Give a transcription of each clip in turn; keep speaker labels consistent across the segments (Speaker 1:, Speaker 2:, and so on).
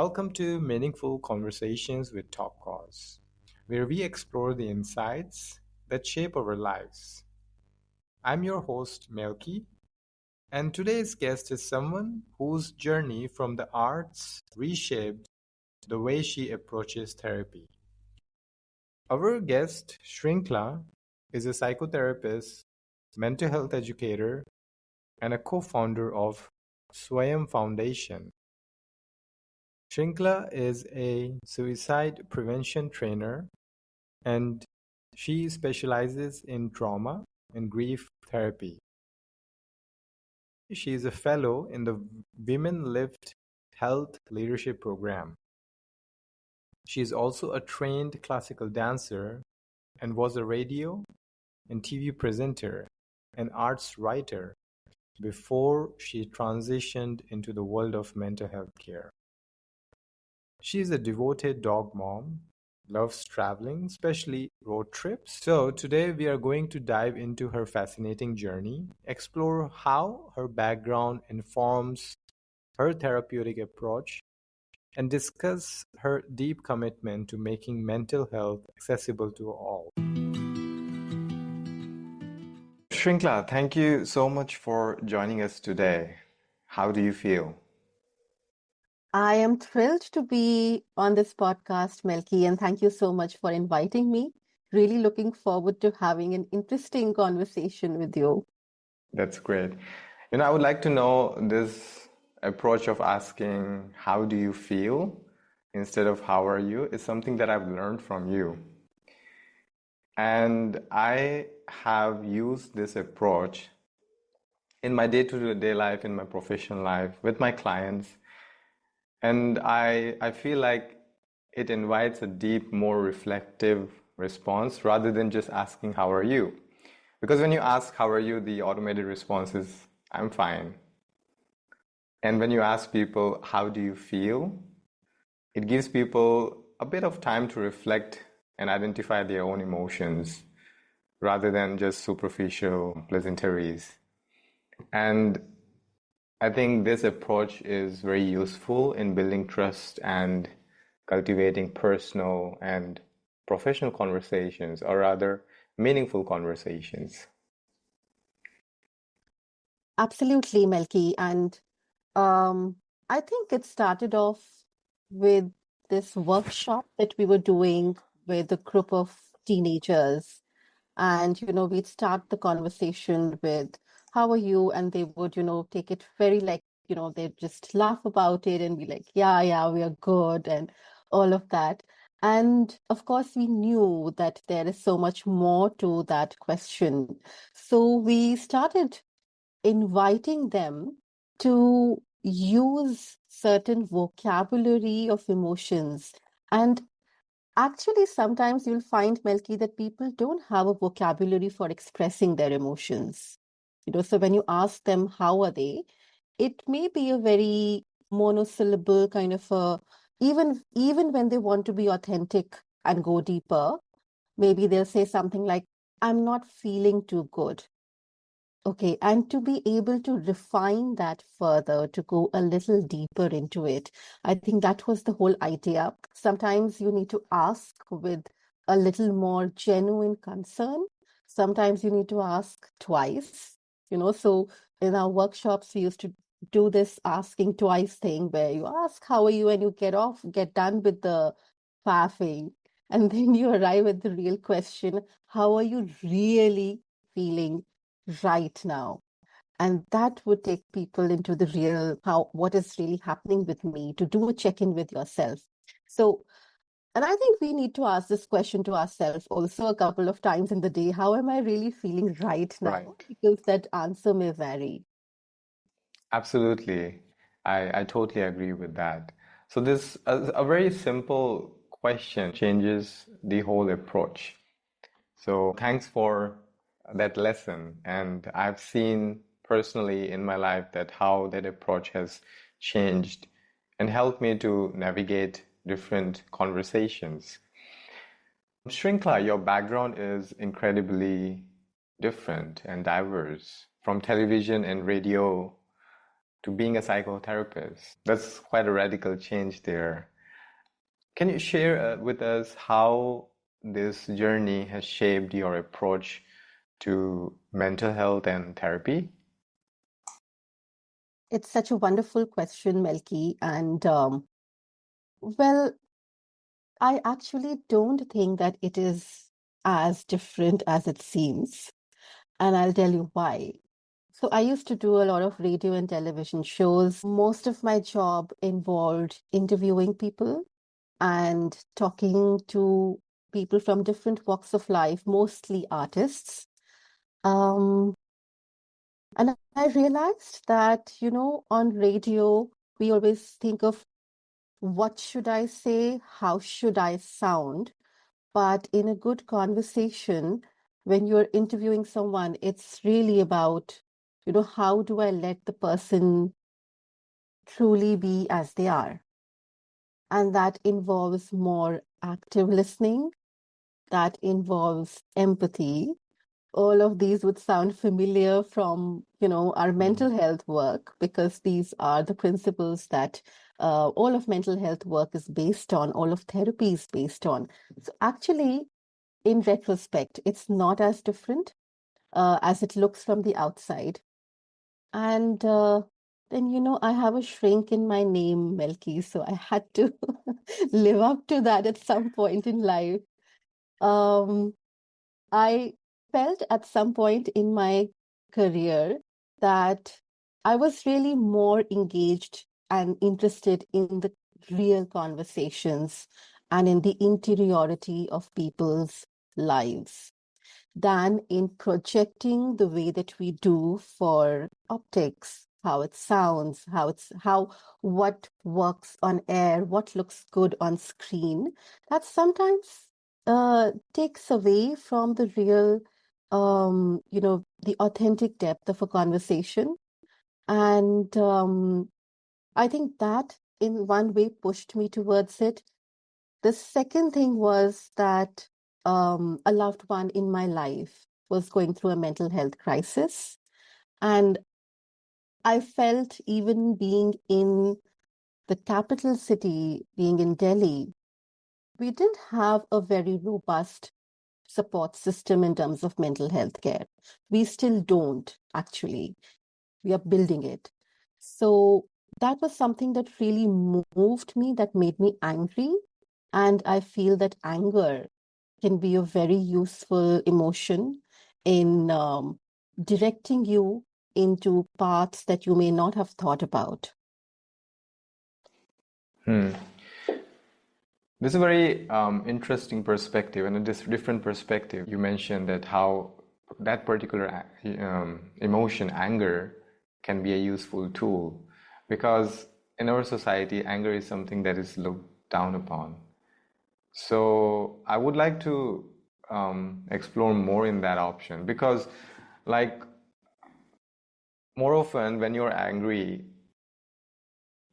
Speaker 1: Welcome to Meaningful Conversations with TalkCoz, where we explore the insights that shape our lives. I'm your host, Melky, and today's guest is someone whose journey from the arts reshaped the way she approaches therapy. Our guest, Shrinkhla, is a psychotherapist, mental health educator, and a co-founder of Swayam Foundation. Shrinkhla is a suicide prevention trainer and she specializes in trauma and grief therapy. She is a fellow in the Women Lift Health Leadership Program. She is also a trained classical dancer and was a radio and TV presenter and arts writer before she transitioned into the world of mental health care. She is a devoted dog mom, loves traveling, especially road trips. So today we are going to dive into her fascinating journey, explore how her background informs her therapeutic approach, and discuss her deep commitment to making mental health accessible to all. Shrinkhla, thank you so much for joining us today. How do you feel?
Speaker 2: I am thrilled to be on this podcast, Melky, and thank you so much for inviting me. Really looking forward to having an interesting conversation with you.
Speaker 1: That's great. I would like to know this approach of asking, how do you feel instead of how are you is something that I've learned from you. And I have used this approach in my day-to-day life, in my professional life, with my clients. And I feel like it invites a deep, more reflective response rather than just asking, how are you? Because when you ask, how are you, the automated response is, I'm fine. And when you ask people, how do you feel? It gives people a bit of time to reflect and identify their own emotions rather than just superficial pleasantries. And I think this approach is very useful in building trust and cultivating personal and professional conversations, or rather, meaningful conversations.
Speaker 2: Absolutely, Melky. And I think it started off with this workshop that we were doing with a group of teenagers. And, we'd start the conversation with, how are you? And they would, take it very like, they'd just laugh about it and be like, yeah, we are good and all of that. And of course, we knew that there is so much more to that question. So we started inviting them to use certain vocabulary of emotions. And actually, sometimes you'll find, Melky, that people don't have a vocabulary for expressing their emotions. So when you ask them, how are they? It may be a very monosyllable kind of even when they want to be authentic and go deeper, maybe they'll say something like, I'm not feeling too good. Okay, and to be able to refine that further, to go a little deeper into it, I think that was the whole idea. Sometimes you need to ask with a little more genuine concern. Sometimes you need to ask twice, So in our workshops, we used to do this asking twice thing where you ask, how are you? And you get done with the faffing. And then you arrive at the real question, how are you really feeling right now? And that would take people into the real, what is really happening with me, to do a check-in with yourself. So, and I think we need to ask this question to ourselves also a couple of times in the day. How am I really feeling right now?
Speaker 1: Right.
Speaker 2: Because that answer may vary.
Speaker 1: Absolutely. I totally agree with that. So this a very simple question changes the whole approach. So thanks for that lesson. And I've seen personally in my life that how that approach has changed and helped me to navigate different conversations. Shrinkla, your background is incredibly different and diverse, from television and radio to being a psychotherapist. That's quite a radical change there. Can you share with us how this journey has shaped your approach to mental health and therapy?
Speaker 2: It's such a wonderful question, Melky. And well, I actually don't think that it is as different as it seems. And I'll tell you why. So I used to do a lot of radio and television shows. Most of my job involved interviewing people and talking to people from different walks of life, mostly artists. Um, and I realized that, on radio, we always think of what should I say? How should I sound? But in a good conversation, when you're interviewing someone, it's really about, how do I let the person truly be as they are? And that involves more active listening, that involves empathy. All of these would sound familiar from, our
Speaker 1: Mhm.
Speaker 2: mental health work, because these are the principles that all of mental health work is based on, all of therapy is based on. So actually, in retrospect, it's not as different as it looks from the outside. And then, I have a shrink in my name, Melky, so I had to live up to that at some point in life. Um, I felt at some point in my career that I was really more engaged and interested in the real conversations and in the interiority of people's lives than in projecting the way that we do for optics, how it sounds, what works on air, what looks good on screen. That sometimes takes away from the real, the authentic depth of a conversation. And I think that in one way pushed me towards it. The second thing was that a loved one in my life was going through a mental health crisis. And I felt, even being in the capital city, being in Delhi, we didn't have a very robust support system in terms of mental health care. We still don't, actually. We are building it. So that was something that really moved me, that made me angry. And I feel that anger can be a very useful emotion in directing you into paths that you may not have thought about.
Speaker 1: Hmm. This is a very interesting perspective and a different perspective. You mentioned that how that particular emotion, anger, can be a useful tool because in our society, anger is something that is looked down upon. So I would like to explore more in that option because, like, more often when you're angry,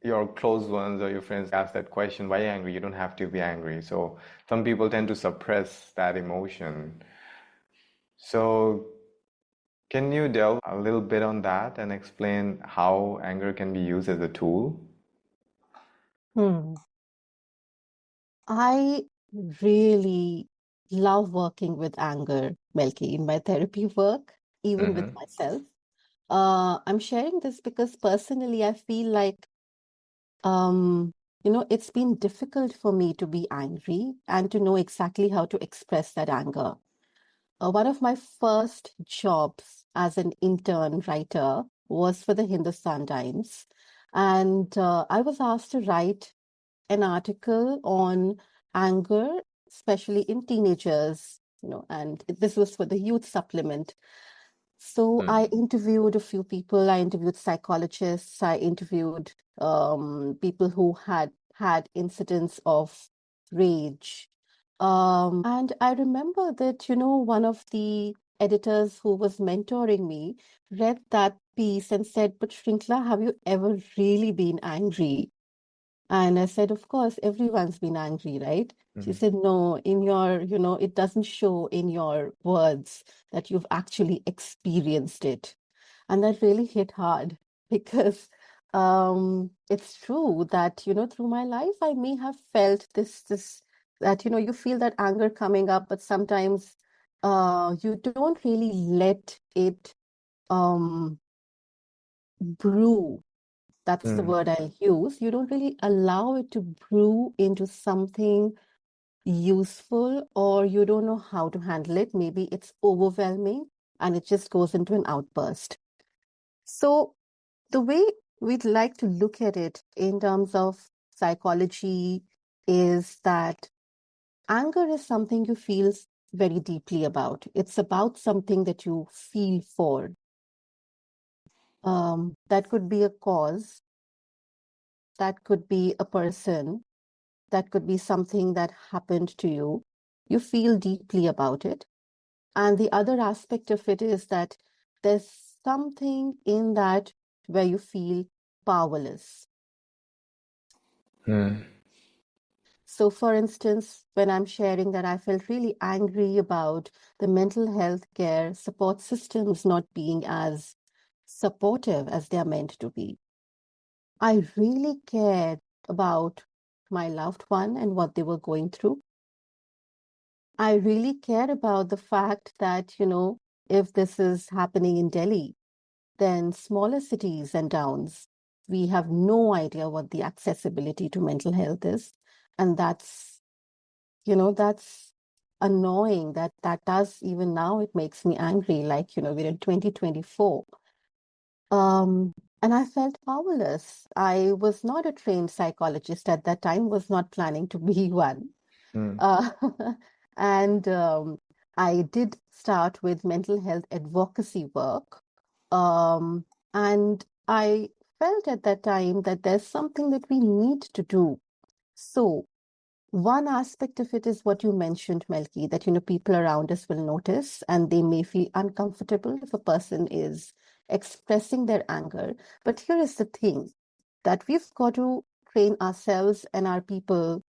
Speaker 1: your close ones or your friends ask that question, why are you angry? You don't have to be angry. So some people tend to suppress that emotion. So can you delve a little bit on that and explain how anger can be used as a tool?
Speaker 2: Hmm. I really love working with anger, Melky, in my therapy work, even with
Speaker 1: Mm-hmm.
Speaker 2: myself. I'm sharing this because personally, I feel like Um, it's been difficult for me to be angry and to know exactly how to express that anger. One of my first jobs as an intern writer was for the Hindustan Times. And I was asked to write an article on anger, especially in teenagers, and this was for the youth supplement. So I
Speaker 1: Mm.
Speaker 2: interviewed a few people. I interviewed psychologists. I interviewed people who had had incidents of rage. And I remember that, one of the editors who was mentoring me read that piece and said, "But Shrinkhla, have you ever really been angry?" And I said, "Of course, everyone's been angry, right?" She
Speaker 1: Mhm.
Speaker 2: said, "No, in your, it doesn't show in your words that you've actually experienced it." And that really hit hard because It's true that, through my life, I may have felt this that, you feel that anger coming up, but sometimes you don't really let it um brew. That's the
Speaker 1: Hmm.
Speaker 2: word I'll use. You don't really allow it to brew into something useful, or you don't know how to handle it. Maybe it's overwhelming and it just goes into an outburst. So the way we'd like to look at it in terms of psychology is that anger is something you feel very deeply about. It's about something that you feel for. That could be a cause, that could be a person, that could be something that happened to you. You feel deeply about it. And the other aspect of it is that there's something in that where you feel powerless.
Speaker 1: Hmm.
Speaker 2: So, for instance, when I'm sharing that I felt really angry about the mental health care support systems not being as supportive as they are meant to be, I really cared about my loved one and what they were going through. I really care about the fact that, if this is happening in Delhi, then smaller cities and towns, we have no idea what the accessibility to mental health is. And that's annoying that does, even now it makes me angry. Like, we're in 2024. Um, and I felt powerless. I was not a trained psychologist at that time, was not planning to be one.
Speaker 1: Hmm.
Speaker 2: Uh, and I did start with mental health advocacy work. Um, and I felt at that time that there's something that we need to do. So one aspect of it is what you mentioned, Melky, that, people around us will notice and they may feel uncomfortable if a person is expressing their anger. But here is the thing, that we've got to train ourselves and our people,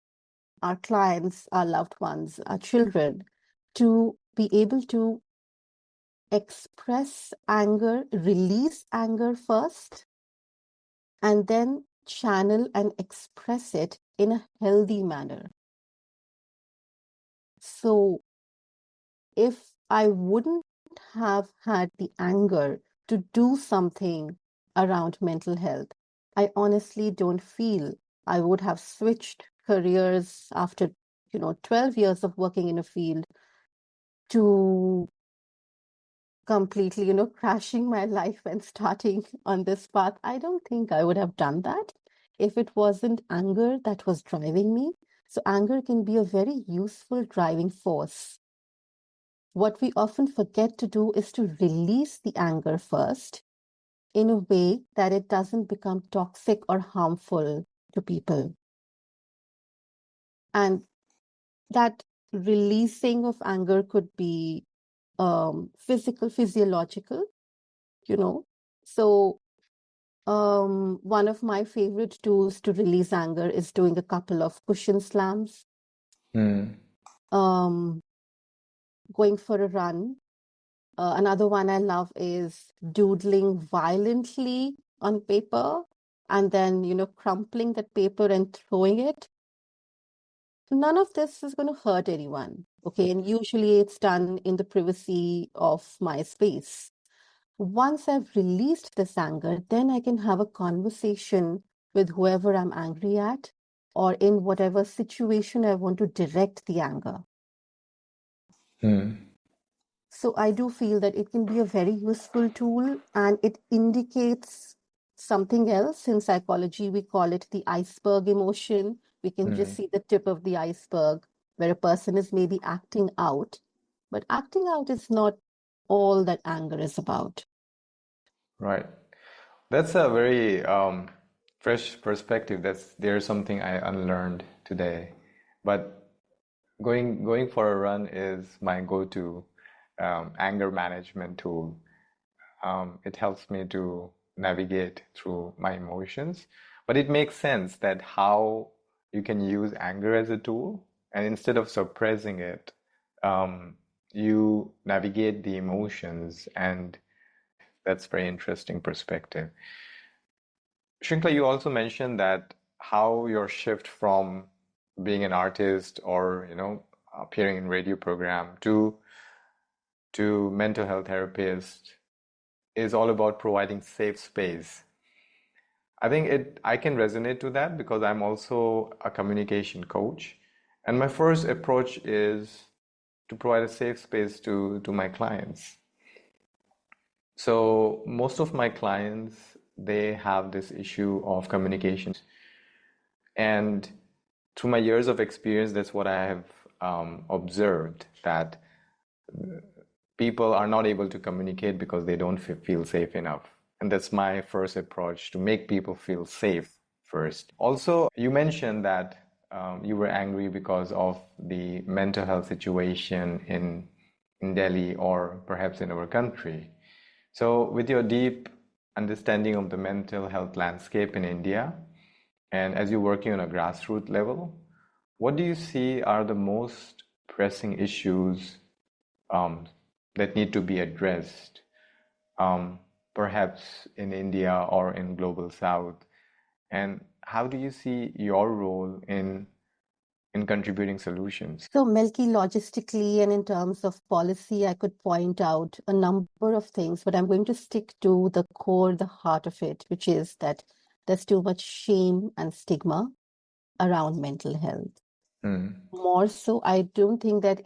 Speaker 2: our clients, our loved ones, our children, to be able to express anger, release anger first, and then channel and express it in a healthy manner. So if I wouldn't have had the anger to do something around mental health, I honestly don't feel I would have switched careers after, 12 years of working in a field to completely, crashing my life and starting on this path. I don't think I would have done that if it wasn't anger that was driving me. So anger can be a very useful driving force. What we often forget to do is to release the anger first in a way that it doesn't become toxic or harmful to people. And that releasing of anger could be physical, physiological, you know. So, one of my favorite tools to release anger is doing a couple of cushion slams,
Speaker 1: Hmm.
Speaker 2: um, going for a run. Another one I love is doodling violently on paper and then, crumpling that paper and throwing it. None of this is going to hurt anyone. Okay. And usually it's done in the privacy of my space. Once I've released this anger, then I can have a conversation with whoever I'm angry at or in whatever situation I want to direct the anger.
Speaker 1: Hmm.
Speaker 2: So I do feel that it can be a very useful tool and it indicates something else. In psychology, we call it the iceberg emotion. We can just
Speaker 1: Hmm.
Speaker 2: see the tip of the iceberg where a person is maybe acting out, but acting out is not all that anger is about.
Speaker 1: Right. That's a very fresh perspective. There's something I unlearned today. But going for a run is my go-to anger management tool. It helps me to navigate through my emotions. But it makes sense that how you can use anger as a tool, and instead of suppressing it, um, you navigate the emotions, and that's very interesting perspective. Shrinkla, you also mentioned that how your shift from being an artist or, appearing in radio program to mental health therapist is all about providing safe space. I think I can resonate to that because I'm also a communication coach. And my first approach is to provide a safe space to my clients. So most of my clients, they have this issue of communication. And through my years of experience, that's what I have observed, that people are not able to communicate because they don't feel safe enough. And that's my first approach, to make people feel safe first. Also, you mentioned that you were angry because of the mental health situation in Delhi or perhaps in our country. So, with your deep understanding of the mental health landscape in India, and as you're working on a grassroots level, what do you see are the most pressing issues um, that need to be addressed, um, perhaps in India or in Global South? And how do you see your role in contributing solutions?
Speaker 2: So, Melky, logistically and in terms of policy, I could point out a number of things, but I'm going to stick to the core, the heart of it, which is that there's too much shame and stigma around mental health.
Speaker 1: Mm,
Speaker 2: More so, I don't think that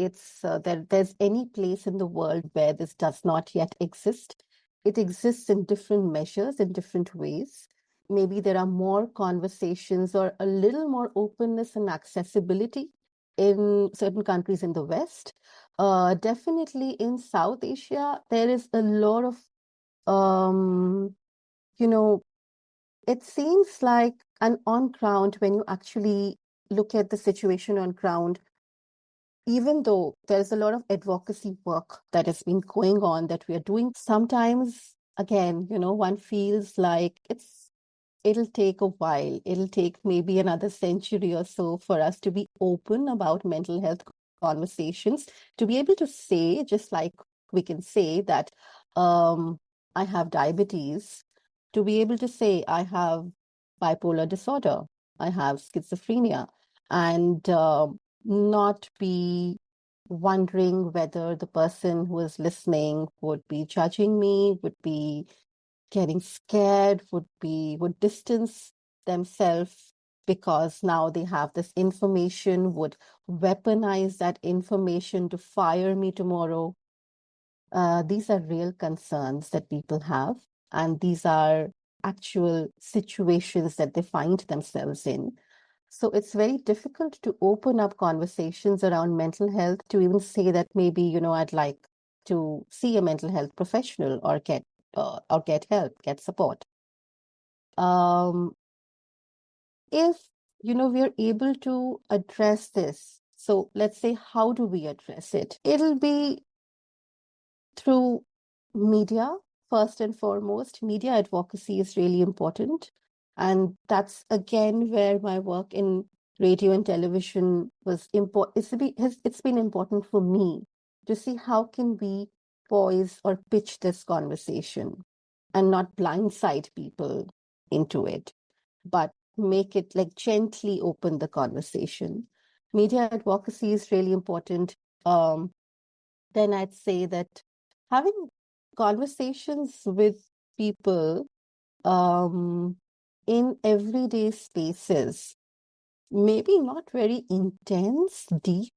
Speaker 2: there's any place in the world where this does not yet exist. It exists in different measures, in different ways. Maybe there are more conversations or a little more openness and accessibility in certain countries in the West. Definitely in South Asia, there is a lot of, um, you know, it seems like on ground, when you actually look at the situation on ground, even though there's a lot of advocacy work that has been going on that we are doing, sometimes again, one feels like it'll take a while. It'll take maybe another century or so for us to be open about mental health conversations, to be able to say, just like we can say that I have diabetes, to be able to say I have bipolar disorder, I have schizophrenia, and not be wondering whether the person who is listening would be judging me, would be getting scared, would distance themselves because now they have this information, would weaponize that information to fire me tomorrow. These are real concerns that people have, and these are actual situations that they find themselves in. So it's very difficult to open up conversations around mental health, to even say that maybe, I'd like to see a mental health professional or get help, get support. Um, if, we're able to address this, so let's say, how do we address it? It'll be through media, first and foremost. Media advocacy is really important. And that's again where my work in radio and television was important. It's been important for me to see how can we poise or pitch this conversation and not blindside people into it, but make it like gently open the conversation. Media advocacy is really important. Then I'd say that having conversations with people um, in everyday spaces, maybe not very intense, deep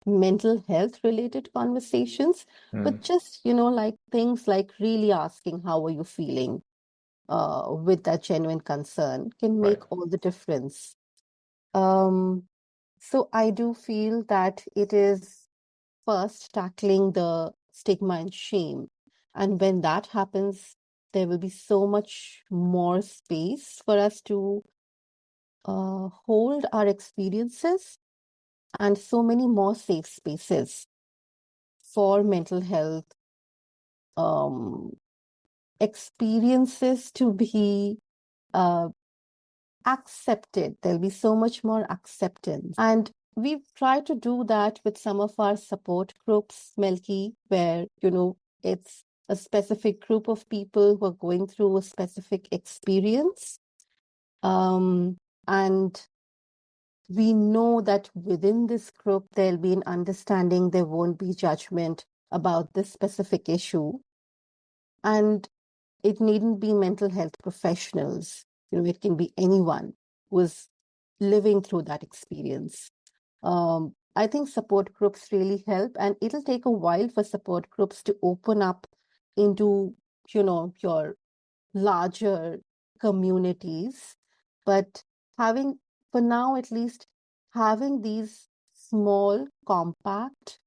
Speaker 2: mental health related conversations, but
Speaker 1: mm,
Speaker 2: just, like things like really asking, how are you feeling? With that genuine concern can
Speaker 1: right.
Speaker 2: make all the difference. Um, so I do feel that it is first tackling the stigma and shame. And when that happens, there will be so much more space for us to hold our experiences, and so many more safe spaces for mental health um, experiences to be uh, accepted. There'll be so much more acceptance. And we've tried to do that with some of our support groups, Melky, where, it's a specific group of people who are going through a specific experience. And we know that within this group, there'll be an understanding, there won't be judgment about this specific issue. And it needn't be mental health professionals. It can be anyone who's living through that experience. I think support groups really help, and it'll take a while for support groups to open up into, your larger communities. But for now at least, having these small, compact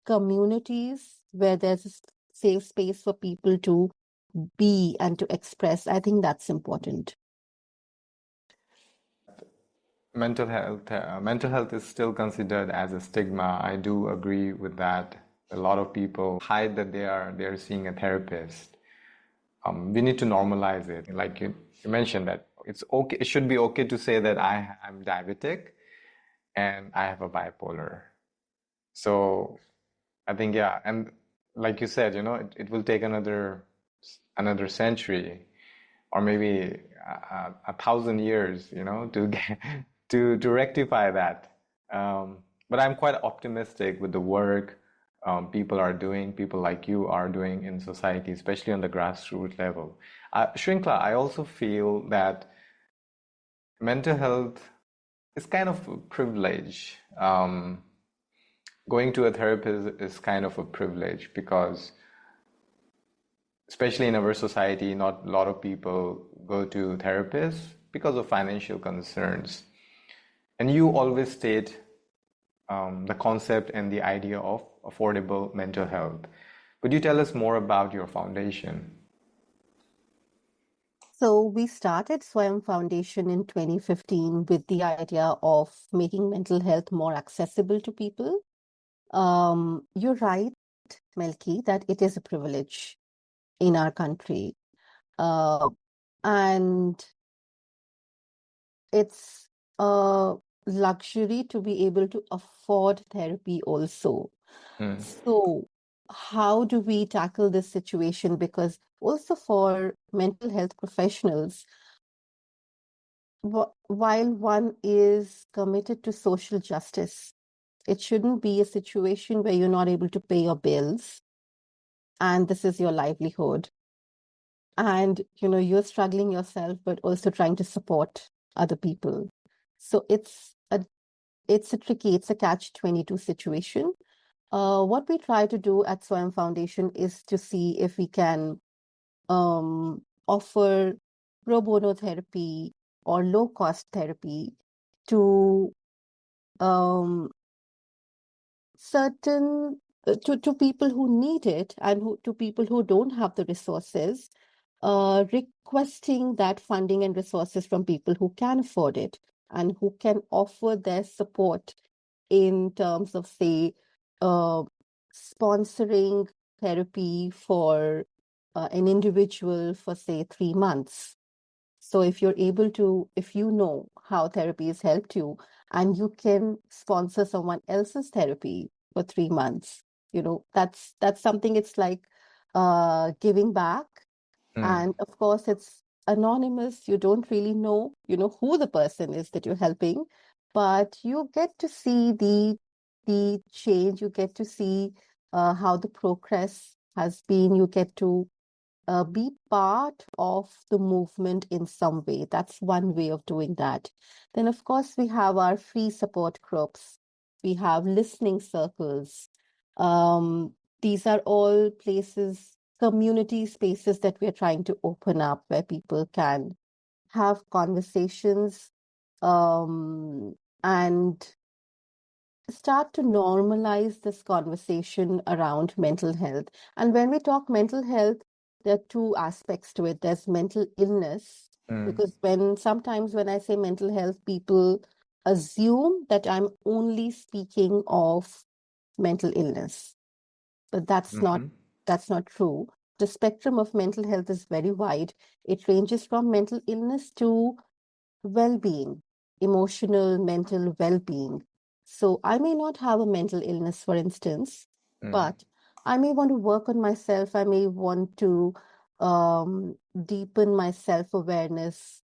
Speaker 2: communities where there's a safe space for people to be and to express, I think that's important.
Speaker 1: Mental health is still considered as a stigma. I do agree with that. A lot of people hide that they're seeing a therapist. We need to normalize it. Like you mentioned that it's okay. It should be okay to say that I'm diabetic and I have a bipolar. So I think, yeah, and like you said, it will take another century or maybe a thousand years, to get to rectify that. But I'm quite optimistic with the work people like you are doing in society, especially on the grassroots level. Shrinkla, I also feel that mental health is kind of a privilege. Going to a therapist is kind of a privilege because, especially in our society, not a lot of people go to therapists because of financial concerns. And you always state the concept and the idea of affordable mental health. Could you tell us more about your foundation?
Speaker 2: So we started Swayam Foundation in 2015 with the idea of making mental health more accessible to people. You're right, Melki, that it is a privilege in our country. And it's a luxury to be able to afford therapy also. So how do we tackle this situation? Because also for mental health professionals, while one is committed to social justice, it shouldn't be a situation where you're not able to pay your bills and this is your livelihood. And, you're struggling yourself, but also trying to support other people. So it's a tricky, it's a catch-22 situation. What we try to do at Swayam Foundation is to see if we can offer pro bono therapy or low-cost therapy to certain to people who need it and to people who don't have the resources, requesting that funding and resources from people who can afford it and who can offer their support in terms of, say, sponsoring therapy for an individual for, say, 3 months. So if you know how therapy has helped you and you can sponsor someone else's therapy for 3 months, that's something. It's like giving back. And of course, it's anonymous. You don't really know, who the person is that you're helping, but you get to see the change. You get to see how the progress has been. You get to be part of the movement in some way. That's one way of doing that. Then, of course, we have our free support groups. We have listening circles. These are all places, community spaces that we're trying to open up where people can have conversations and start to normalize this conversation around mental health. And when we talk mental health, there are two aspects to it. There's mental illness, because sometimes when I say mental health, people assume that I'm only speaking of mental illness. But that's not true. The spectrum of mental health is very wide. It ranges from mental illness to well-being, emotional, mental well-being. So I may not have a mental illness, for instance, but I may want to work on myself. I may want to deepen my self-awareness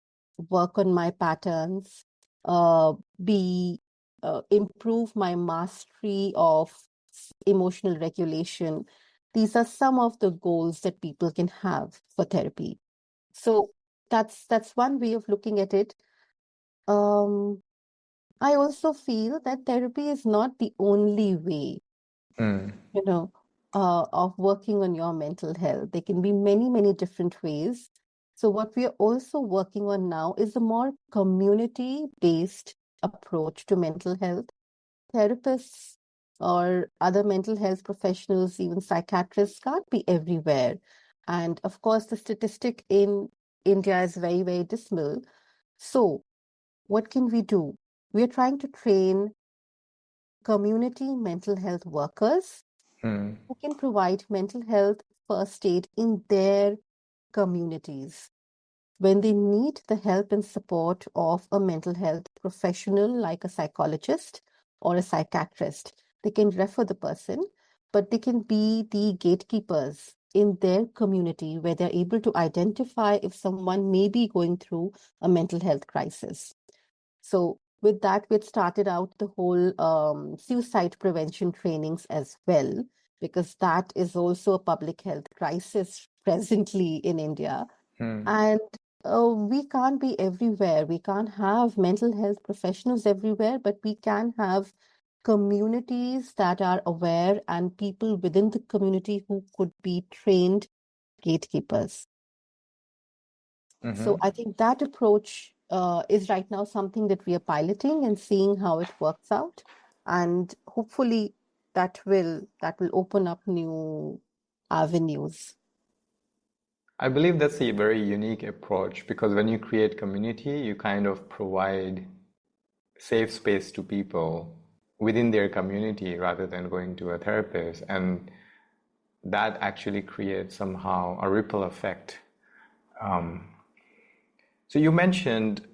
Speaker 2: work on my patterns, uh, be improve my mastery of emotional regulation. These are some of the goals that people can have for therapy. So that's one way of looking at it. Um, I also feel that therapy is not the only way,
Speaker 1: Mm.
Speaker 2: you know, of working on your mental health. There can be many, many different ways. So what we are also working on now is a more community-based approach to mental health. Therapists or other mental health professionals, even psychiatrists, can't be everywhere. And of course, the statistic in India is very, very dismal. So what can we do? We are trying to train community mental health workers
Speaker 1: Mm.
Speaker 2: who can provide mental health first aid in their communities. When they need the help and support of a mental health professional like a psychologist or a psychiatrist, they can refer the person, but they can be the gatekeepers in their community where they're able to identify if someone may be going through a mental health crisis. So with that, we had started out the whole suicide prevention trainings as well, because that is also a public health crisis presently in India.
Speaker 1: Mm.
Speaker 2: And we can't be everywhere. We can't have mental health professionals everywhere, but we can have communities that are aware and people within the community who could be trained gatekeepers. So
Speaker 1: Mm-hmm.
Speaker 2: I think that approach is right now something that we are piloting and seeing how it works out. And hopefully that will open up new avenues.
Speaker 1: I believe that's a very unique approach because when you create community, you kind of provide safe space to people within their community rather than going to a therapist. And that actually creates somehow a ripple effect. So you mentioned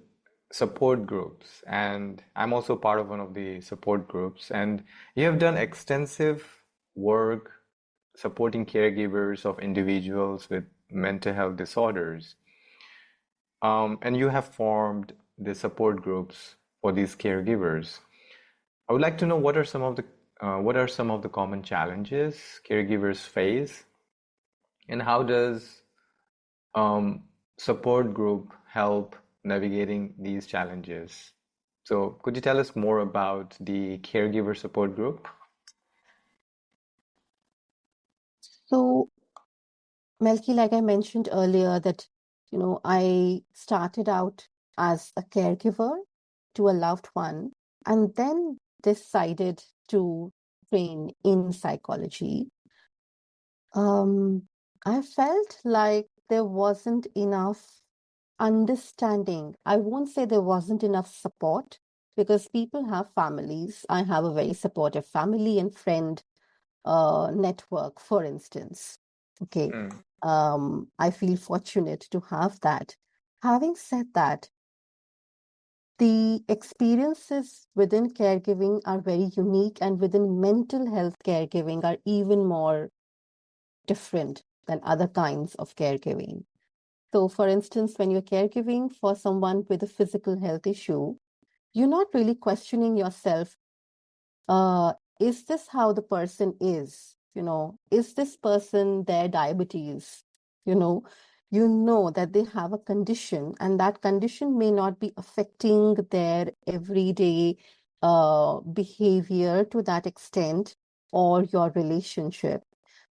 Speaker 1: support groups, and I'm also part of one of the support groups. And you have done extensive work supporting caregivers of individuals with mental health disorders. And you have formed the support groups for these caregivers. I would like to know what are some of the common challenges caregivers face, and how does um, support group help navigating these challenges? So, could you tell us more about the caregiver support group?
Speaker 2: So, Melky, like I mentioned earlier, that I started out as a caregiver to a loved one, and then decided to train in psychology. I felt like there wasn't enough understanding. I won't say there wasn't enough support because people have families. I have a very supportive family and friend network, for instance. Okay.
Speaker 1: Mm.
Speaker 2: I feel fortunate to have that. Having said that, the experiences within caregiving are very unique, and within mental health caregiving are even more different than other kinds of caregiving. So, for instance, when you're caregiving for someone with a physical health issue, you're not really questioning yourself, uh, is this how the person is? Is this person their diabetes? You know, you know that they have a condition, and that condition may not be affecting their everyday behavior to that extent or your relationship.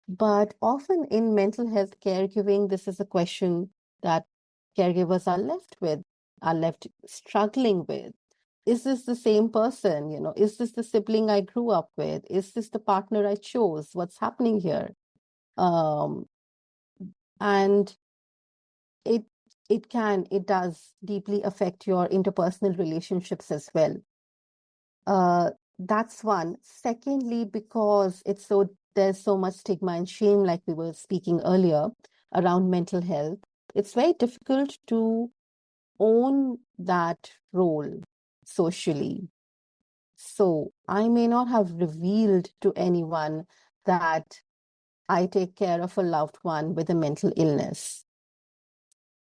Speaker 2: But often in mental health caregiving, this is a question that caregivers are left struggling with. Is this the same person? Is this the sibling I grew up with? Is this the partner I chose? What's happening here? Um, and it it does deeply affect your interpersonal relationships as well. That's one. Secondly, because there's so much stigma and shame, like we were speaking earlier, around mental health, it's very difficult to own that role socially. So I may not have revealed to anyone that I take care of a loved one with a mental illness.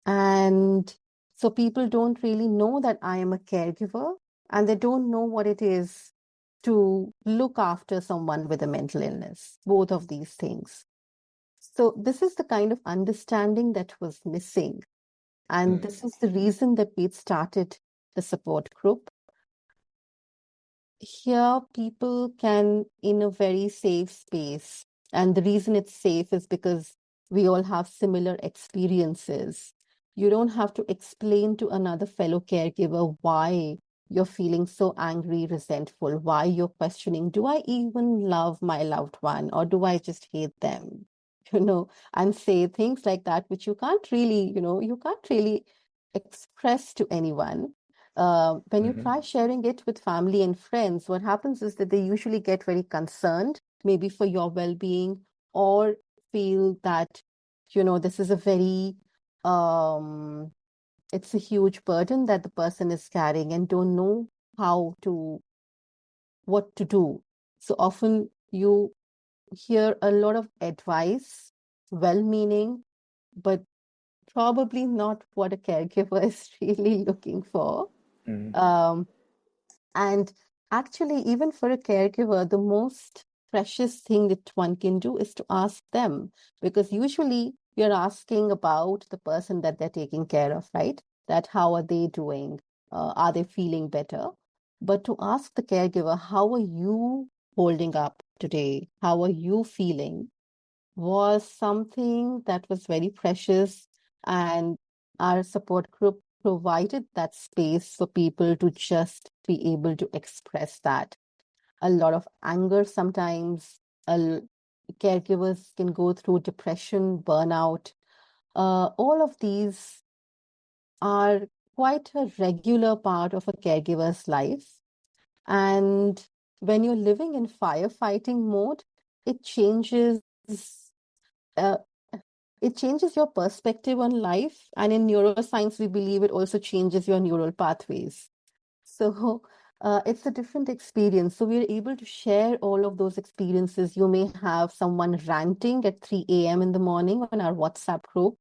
Speaker 2: And So people don't really know that I am a caregiver, and they don't know what it is to look after someone with a mental illness, both of these things. So this is the kind of understanding that was missing. And this is the reason that we started the support group. Here, people can, in a very safe space, and the reason it's safe is because we all have similar experiences. You don't have to explain to another fellow caregiver why you're feeling so angry, resentful, why you're questioning, do I even love my loved one, or do I just hate them? And say things like that, which you can't really, you can't really express to anyone. When you try sharing it with family and friends, what happens is that they usually get very concerned, maybe for your well-being, or feel that, this is a very, it's a huge burden that the person is carrying and don't know what to do. So often you hear a lot of advice, well-meaning, but probably not what a caregiver is really looking for. Um, and actually, even for a caregiver, the most precious thing that one can do is to ask them, because usually you're asking about the person that they're taking care of, right? That how are they doing? Are they feeling better? But to ask the caregiver, how are you holding up today? How are you feeling? Was something that was very precious, and our support group provided that space for people to just be able to express that. A lot of anger sometimes, caregivers can go through depression, burnout. All of these are quite a regular part of a caregiver's life. And when you're living in firefighting mode, it changes uh, it changes your perspective on life. And in neuroscience, we believe it also changes your neural pathways. So it's a different experience. So we're able to share all of those experiences. You may have someone ranting at 3 a.m. in the morning on our WhatsApp group,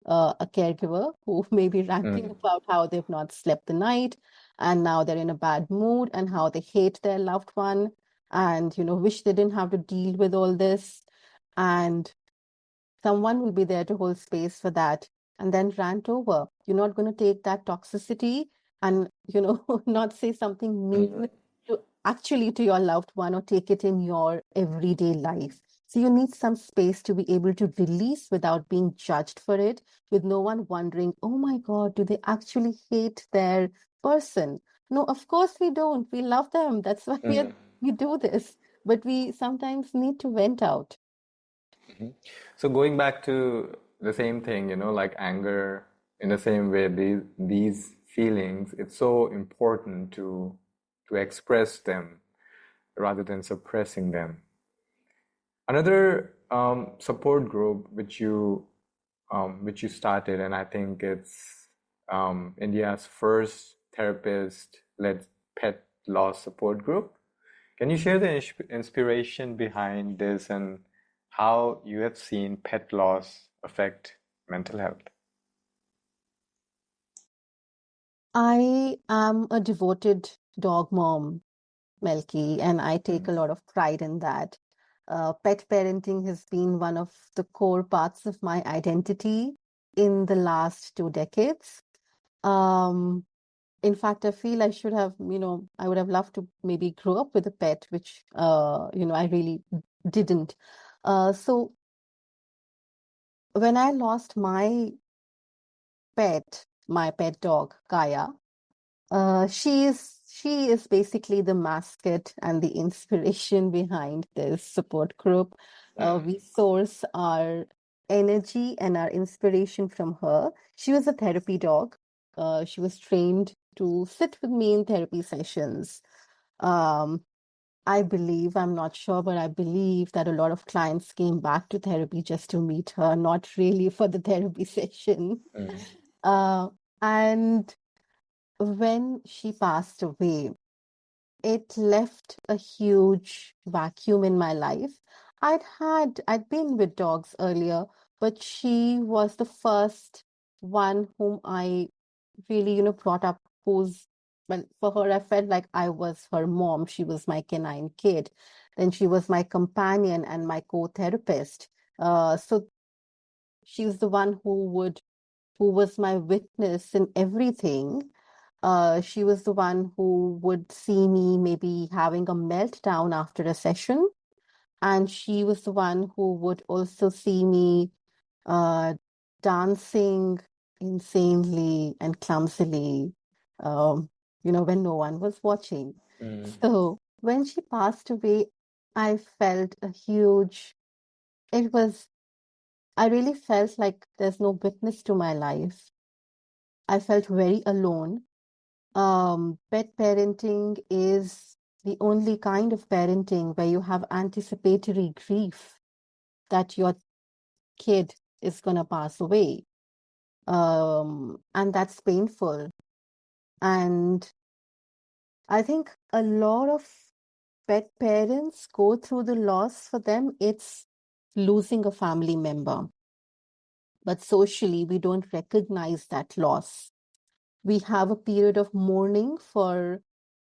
Speaker 2: a caregiver who may be ranting about how they've not slept the night and now they're in a bad mood and how they hate their loved one and, wish they didn't have to deal with all this. And someone will be there to hold space for that and then rant over. You're not going to take that toxicity and, not say something mean to your loved one, or take it in your everyday life. So you need some space to be able to release without being judged for it, with no one wondering, oh my God, do they actually hate their person? No, of course we don't. We love them. That's why we do this. But we sometimes need to vent out.
Speaker 1: So going back to the same thing, like anger, in the same way, these feelings, it's so important to express them rather than suppressing them. Another support group which you started, and I think it's India's first therapist-led pet loss support group. Can you share the inspiration behind this and how you have seen pet loss affect mental health?
Speaker 2: I am a devoted dog mom, Melky, and I take a lot of pride in that. Pet parenting has been one of the core parts of my identity in the last 2 decades. Um, in fact, I feel I should have, I would have loved to maybe grow up with a pet, which, I really didn't. So when I lost my pet dog, Kaya, she is basically the mascot and the inspiration behind this support group. We source our energy and our inspiration from her. She was a therapy dog. She was trained to sit with me in therapy sessions. Um, I'm not sure, but I believe that a lot of clients came back to therapy just to meet her, not really for the therapy session. Uh, and when she passed away, it left a huge vacuum in my life. I'd been with dogs earlier, but she was the first one whom I really, brought up who's, well, for her, I felt like I was her mom. She was my canine kid. Then she was my companion and my co-therapist. So she was the one who was my witness in everything. She was the one who would see me maybe having a meltdown after a session. And she was the one who would also see me uh, dancing insanely and clumsily, um, when no one was watching.
Speaker 1: Mm.
Speaker 2: So when she passed away, I felt a huge, it was, I really felt like there's no witness to my life. I felt very alone. Pet parenting is the only kind of parenting where you have anticipatory grief that your kid is going to pass away. And that's painful. And I think a lot of pet parents go through the loss. For them, it's losing a family member. But socially, we don't recognize that loss. We have a period of mourning for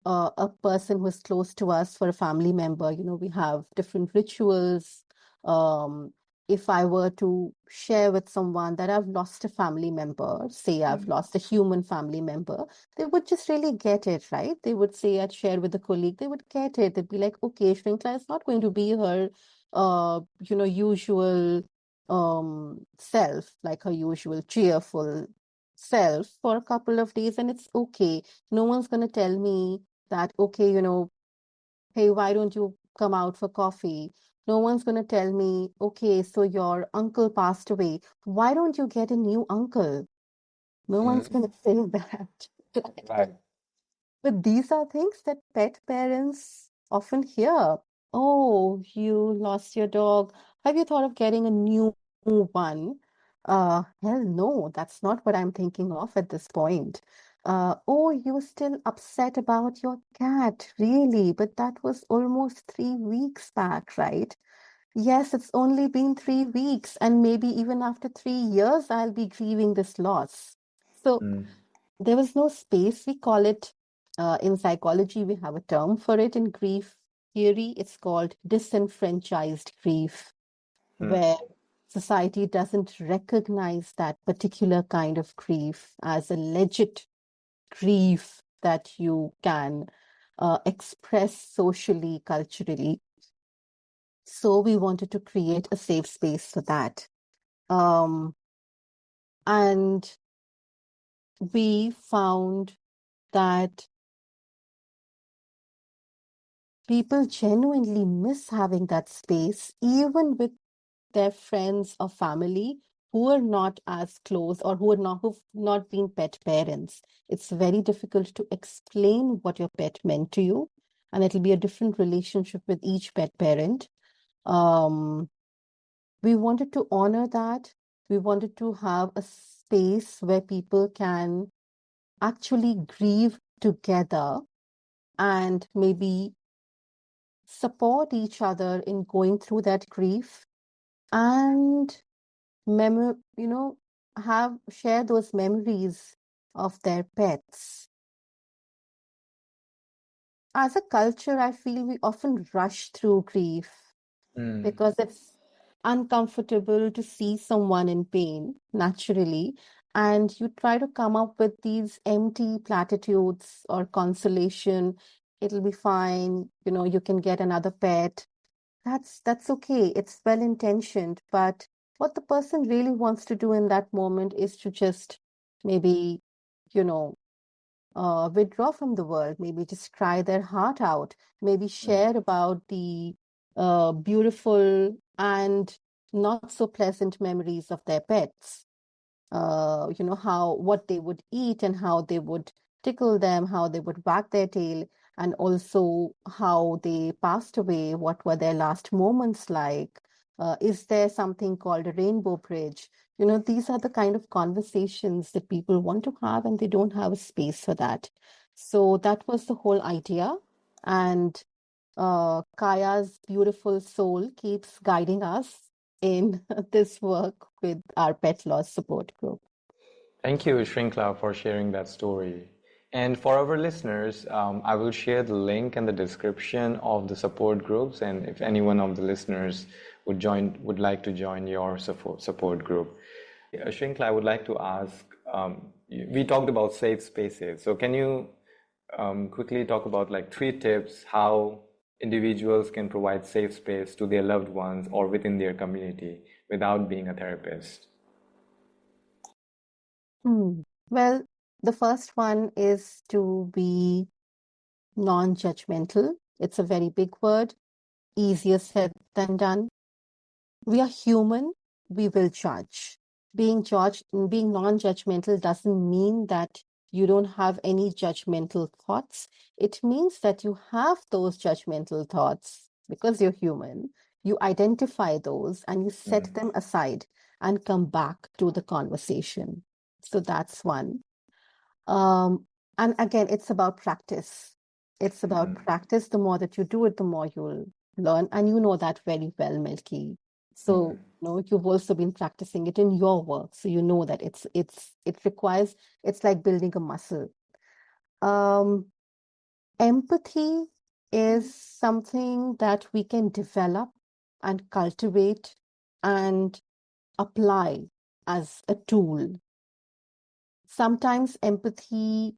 Speaker 2: a person who is close to us, for a family member. We have different rituals. Um, if I were to share with someone that I've lost a family member, say I've lost a human family member, they would just really get it, right? They would say, I'd share with a colleague, they would get it. They'd be like, okay, Shrinkhla is not going to be her, usual self, like her usual cheerful self for a couple of days, and it's okay. No one's going to tell me that, okay, hey, why don't you come out for coffee? No one's going to tell me, okay, so your uncle passed away. Why don't you get a new uncle? No one's
Speaker 1: Mm.
Speaker 2: going to say that.
Speaker 1: Right.
Speaker 2: But these are things that pet parents often hear. Oh, you lost your dog. Have you thought of getting a new one? Hell no, that's not what I'm thinking of at this point. Oh, you're still upset about your cat, really? But that was almost 3 weeks back, right? Yes, it's only been 3 weeks, and maybe even after 3 years, I'll be grieving this loss. So
Speaker 1: Mm.
Speaker 2: there was no space. We call it, in psychology, we have a term for it in grief theory. It's called disenfranchised grief,
Speaker 1: Mm.
Speaker 2: where society doesn't recognize that particular kind of grief as a legit grief that you can express socially, culturally. So we wanted to create a safe space for that. Um, and we found that people genuinely miss having that space, even with their friends or family who are not as close, or who've not been pet parents. It's very difficult to explain what your pet meant to you, and it'll be a different relationship with each pet parent. Um, we wanted to honor that. We wanted to have a space where people can actually grieve together and maybe support each other in going through that grief, and you know, have share those memories of their pets. As a culture, I feel we often rush through grief
Speaker 1: Mm.
Speaker 2: because it's uncomfortable to see someone in pain naturally, and you try to come up with these empty platitudes or consolation. It'll be fine, you can get another pet. That's okay. It's well intentioned, but what the person really wants to do in that moment is to just maybe, you know, withdraw from the world, maybe just cry their heart out, maybe
Speaker 1: Mm.
Speaker 2: share about the beautiful and not so pleasant memories of their pets. How what they would eat and how they would tickle them, how they would wag their tail, and also how they passed away, what were their last moments like. Is there something called a rainbow bridge? These are the kind of conversations that people want to have, and they don't have a space for that. So that was the whole idea. And Kaya's beautiful soul keeps guiding us in this work with our pet loss support group.
Speaker 1: Thank you, Shrinkhla, for sharing that story. And for our listeners, I will share the link in the description of the support groups. And if any one of the listeners would like to join your support group. Shrinkhla, I would like to ask, we talked about safe spaces. So can you quickly talk about like 3 tips how individuals can provide safe space to their loved ones or within their community without being a therapist?
Speaker 2: Well, the first one is to be non-judgmental. It's a very big word, easier said than done. We are human, we will judge. Being non-judgmental doesn't mean that you don't have any judgmental thoughts. It means that you have those judgmental thoughts because you're human. You identify those and you set them aside and come back to the conversation. So that's one. And again, it's about practice. It's about practice. The more that you do it, the more you'll learn. And you know that very well, Milky. So, you've also been practicing it in your work. So you know that it's like building a muscle. Um, Empathy is something that we can develop and cultivate and apply as a tool. Sometimes empathy,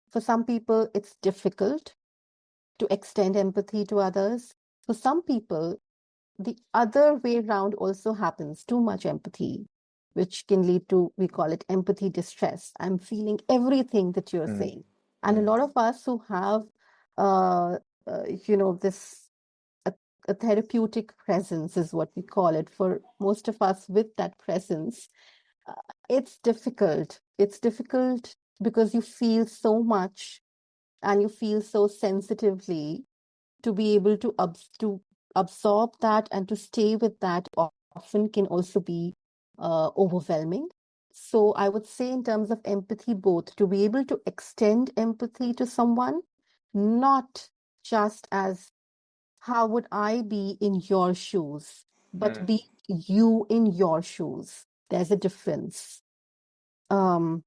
Speaker 2: for some people, it's difficult to extend empathy to others. For some people, the other way around also happens, too much empathy, which can lead to, we call it empathy distress. I'm feeling everything that you're saying. And a lot of us who have, this a therapeutic presence is what we call it. For most of us with that presence, it's difficult. It's difficult because you feel so much and you feel so sensitively to be able to absorb that and to stay with that often can also be overwhelming. So I would say in terms of empathy, both to be able to extend empathy to someone, not just as how would I be in your shoes, but be you in your shoes. There's a difference. So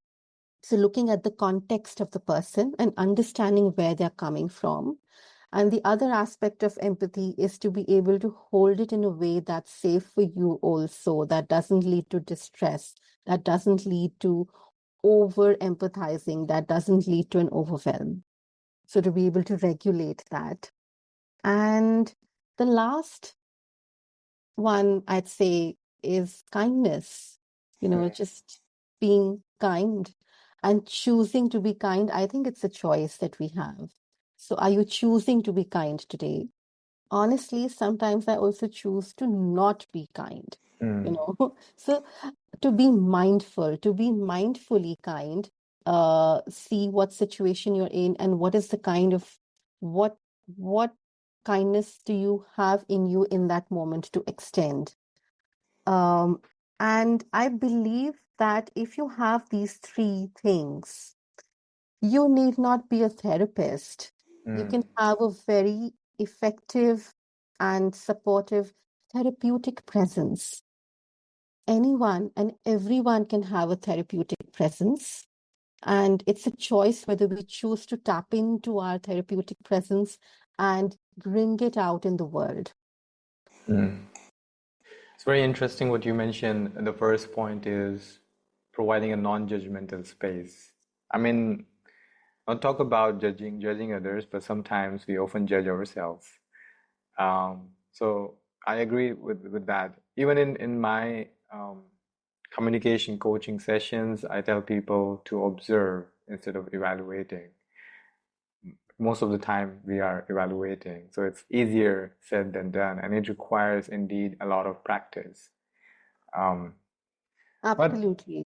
Speaker 2: looking at the context of the person and understanding where they're coming from. And the other aspect of empathy is to be able to hold it in a way that's safe for you also, that doesn't lead to distress, that doesn't lead to over empathizing, that doesn't lead to an overwhelm. So to be able to regulate that. And the last one I'd say is kindness, just being kind and choosing to be kind. I think it's a choice that we have. So are you choosing to be kind today? Honestly, sometimes I also choose to not be kind, So to be mindfully kind, see what situation you're in and what is the kind of, what kindness do you have in you in that moment to extend. And I believe that if you have these 3 things, you need not be a therapist. You can have a very effective and supportive therapeutic presence. Anyone and everyone can have a therapeutic presence. And it's a choice whether we choose to tap into our therapeutic presence and bring it out in the world.
Speaker 1: It's very interesting what you mentioned. The first point is providing a non-judgmental space. I mean, I'll talk about judging others, but sometimes we often judge ourselves. So I agree with that. Even in my communication coaching sessions, I tell people to observe instead of evaluating. Most of the time we are evaluating, so it's easier said than done, and it requires indeed a lot of practice. But
Speaker 2: Absolutely.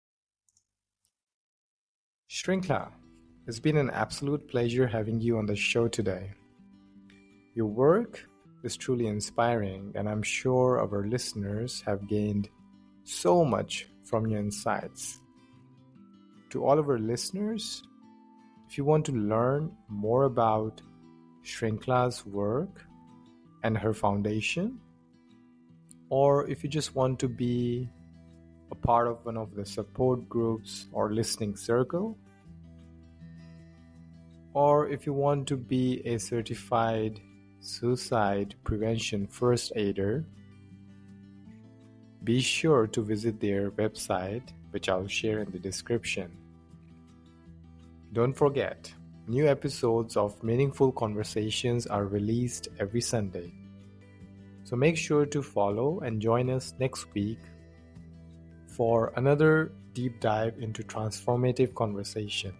Speaker 1: Shrinkla, it's been an absolute pleasure having you on the show today. Your work is truly inspiring, and I'm sure our listeners have gained so much from your insights. To all of our listeners, if you want to learn more about Shrinkla's work and her foundation, or if you just want to be a
Speaker 3: part of one of the support groups or listening circle, or if you want to be a certified suicide prevention first aider, be sure to visit their website, which I'll share in the description. Don't forget, new episodes of Meaningful Conversations are released every Sunday. So make sure to follow and join us next week for another deep dive into transformative conversation.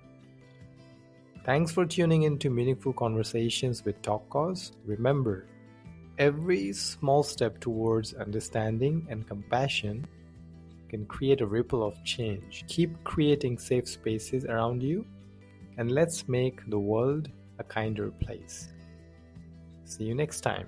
Speaker 3: Thanks for tuning in to Meaningful Conversations with TalkCoz. Remember, every small step towards understanding and compassion can create a ripple of change. Keep creating safe spaces around you, and let's make the world a kinder place. See you next time.